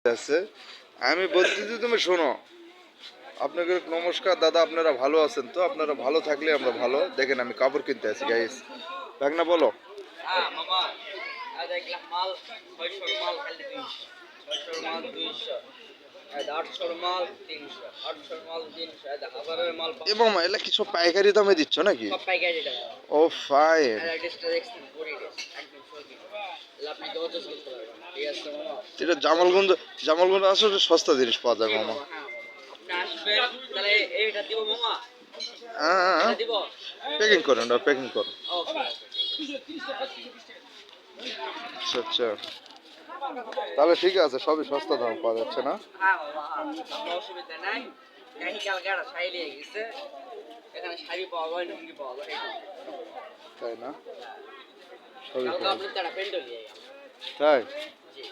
আছে আমি বলতেছি তুমি শোনো। আপনাকে নমস্কার দাদা, আপনারা ভালো আছেন তো? আপনারা ভালো থাকলে আমরা ভালো। দেখেন আমি কাপড় কিনতে আছি গাইস। ভাগনা বলো। মামা দেখলাম মাল 600 মাল খালি 200, 600 মাল 200, 800 মাল 300, 800 মাল 300, 1000 মাল এ মামা এলা কি সব পাইকারি দামে দিচ্ছ নাকি? সব পাইকারি দাম। ও ফাইন। আর অ্যাড্রেসটা দেখছেন পরিবেশ একদম সত্যি। আপনি তো অত চলতে পারবেন না। ঠিক আছে মামা? এটা জামালগঞ্জ আসলে সস্তা জিনিস পাওয়া যায় মামা। হ্যাঁ আপনি আসবেন তাহলে এইটা দিব মামা। হ্যাঁ, এটা দিব। প্যাকিং করেন, প্যাকিং করুন। ওকে। আচ্ছা আচ্ছা, তাহলে ঠিক আছে, সবই সস্তা দাম পাওয়া যাচ্ছে না? হ্যাঁ মামা, কোনো অসুবিধা নাই। কালকে একটা শাড়ি নিয়ে গেছে, এখানে শাড়ি পাওয়া যায়, লুঙ্গি পাওয়া যায়। তাই না? সবই কালকে পাওয়া আপনি যায়। তারা প্যান্টও নিয়ে গেল। তাই? জি।